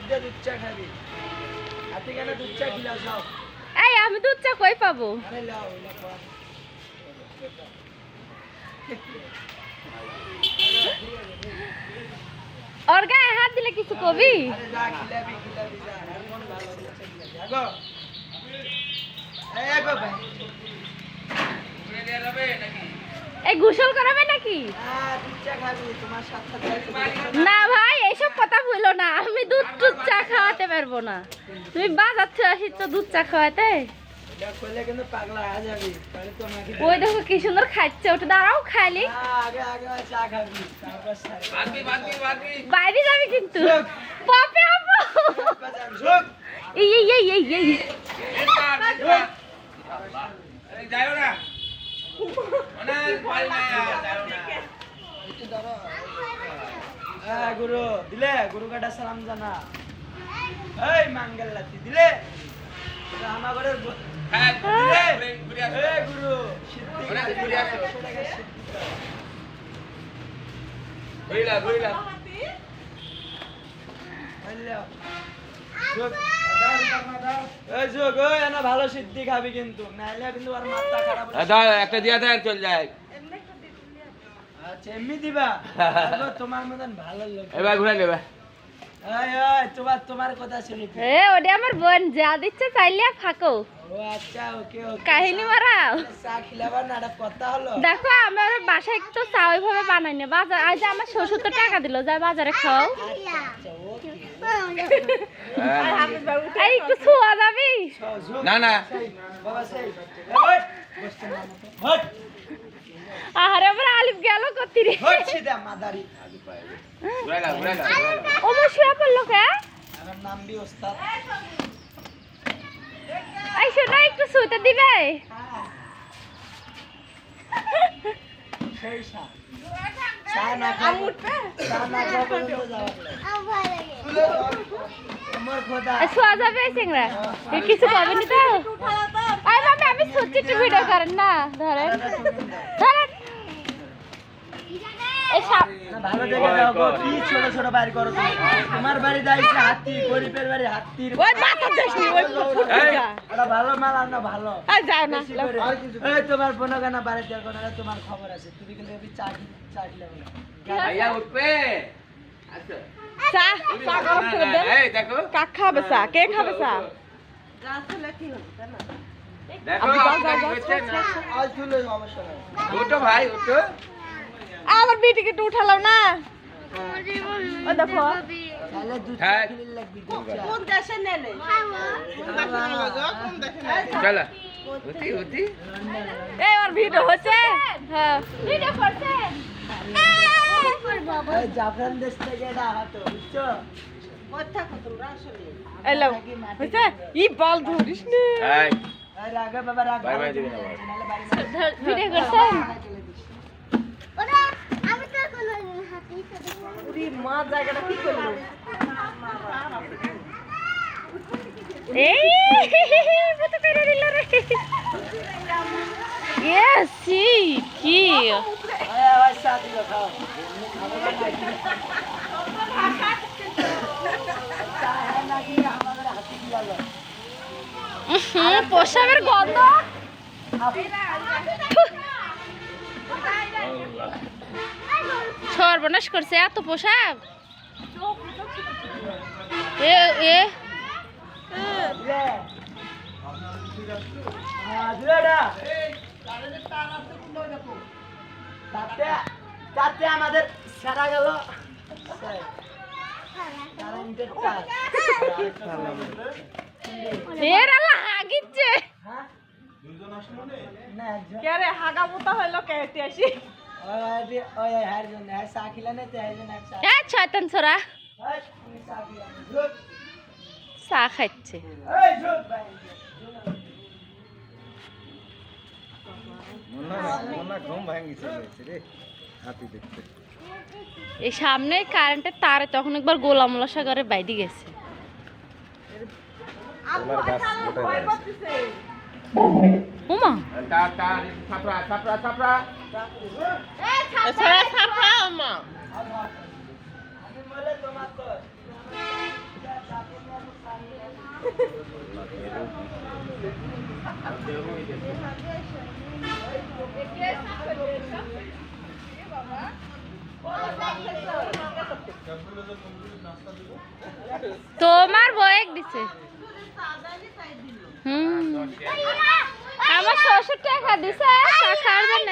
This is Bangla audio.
দিয়ে দুধ চা খাবি। হাতে কেন দুধ চা খিলাও যাও। এই আমি দুধ চা কই পাবো? আরে লাও এলা পা। ওর গায়ে হাত দিলে কিছু কবি? আরে যা খিলাবি যা। মন ভালো দুধ চা খিলাবি। আগো। এই আগো ভাই। এই গোসল করাবে নাকি? দুধ চা খাবি তোমার সাথে। না ভাই এইসব কথা বলো না, আমি দুধ চা খাওয়াতে পারবো না। তুমি বাজার থেকে আসিস তো দুধ চা খাওয়াতে? এটা করলে কিন্তু পাগলা হয়ে যাবি। তাহলে তো আমাকে ওই দেখো কি সুন্দর খাচ্ছে, ওটা দাঁড়াও খাইলি। আগে চা খাবি তারপর সারি। বাইরে যাবি কিন্তু। বাপে আপা ঝুক। এই যাও না অনেক পাল না যাও না একটু ধরো। গুরু দিলে গুরু কাটা সালাম জানা। এই মাঙ্গল লাতি দিলে আমার ঘরের হ্যাঁ দিলে। ঘুরে আসো এই গুরু সিদ্ধি অনেক ঘুরে আসো ঘুরিলা ভালো সিদ্ধি খাবি কিন্তু নাইলে কিন্তু আর মাথা খারাপ হবে। দাও একটা দিয়া দেয় চল যায় আচ্ছা এমনি দিবা। তোমার মতন ভালো লোক। এবার ঘুরে নেবে তোমার কথা শুনি। এ ওটা আমার বোন যা দিচ্ছে চাইলে ফাঁকো। ও আচ্ছা ওকে কাহিনী মারাও। চা খিলাবা না একটা কথা হলো। দেখো আমার বাসায় একটু চা ওইভাবে বানাই না, বাজার আজ আমার শ্বশুর তো টাকা দিল, যা বাজারে খাও। এই একটু ছোঁয়া যাবি? না না বাবা সেই আরে আমার আলিফ গেল কতি রে। সিধা মাদারি ঘুরাইলা ও মো শুয়ে পড়লো কে? আমার নাম বি ওস্তাদ। এই শোনো একটু শুতে দিবে? সেই চা চা না খাবো চা না খাবো পর্যন্ত যাওয়া আমার খোদা। শোয়া যাবে চিংড়া? কিছু পাবেন তো? আই মামি আমি সত্যি একটু ভিডিও করেন না, ধরেন ধরেন। এই সাপ ভালো জায়গা দাও গো। কি ছোট ছোট বাড়ি করো তুমি? তোমার বাড়ি যাইছে হাতি, গরিবের বাড়ি হাতির। ওই মাথা যাসনি ওই এটা ভালো মাল আর না ভালো। যাও না। বেশি করে। এই তোমার বোন গানা বাড়িতে কোন তোমার খবর আছে। তুমি কিন্তু এই চা খিলে বলে। ভাইয়া উঠবে আচ্ছা চা চা গরম করে দেন। এই দেখো কাক খাবে চা? কে খাবে চা? দেখো আপনাকে হচ্ছে না আজ তুলে সমস্যা নাই। উঠো ভাই উঠো আমার বিটিকে একটু উঠালাম না। ও দেখো তাহলে দুধ চা হ্যাঁ। খিলে লাগবে দুধ চা। কোন দেশে নেলে? চলো উঠি এই ওর ভিডিও হচ্ছে? হ্যাঁ ভিডিও করছেন? এই জাফরান দেশ থেকে এটা হাতো বুঝছো? এলো হচ্ছে ই বল ধরিস না। এই এই রাগা বাবা রাগ। বাই বাই দিবি না বাবা। নাহলে বাড়ি না। ভিডিও করছেন? মা জায়গাটা কি করলো? এই কত করে দিল রে? ইয়েসি কি এই আওয়াজ চা দিও খাও। চা হ্যাঁ নাকি আমাদের হাতি দিলালো। পোশাকের গন্ধ। সর্বনাশ করছে এত পোশাক। এ এ দিলে দিলে না। তাতে আমাদের সারা গেল এর আল্লাহ হাগিচ্ছে। হ্যাঁ না কে রে হাগা মুতা হইলো কে আসি? ওই হার জন্য হ্যাঁ চা খিলা নেই তো হার জন্য চা। এ শয়তান ছোরা চা খিলা ঝুক। চা খাচ্ছে। এই ঝুক ভাই এই সামনে কারেন্টের তারে তখন একবার গোলামলা সাগরে বাইরে গেছে। ওমা ছাপড়া ছাপড়া ছাপড়া আমি বলে তোমার তো তোমার বয়েক দিছে আমার শ্বশুর টাকা দিছে চা খাওয়ার জন্য।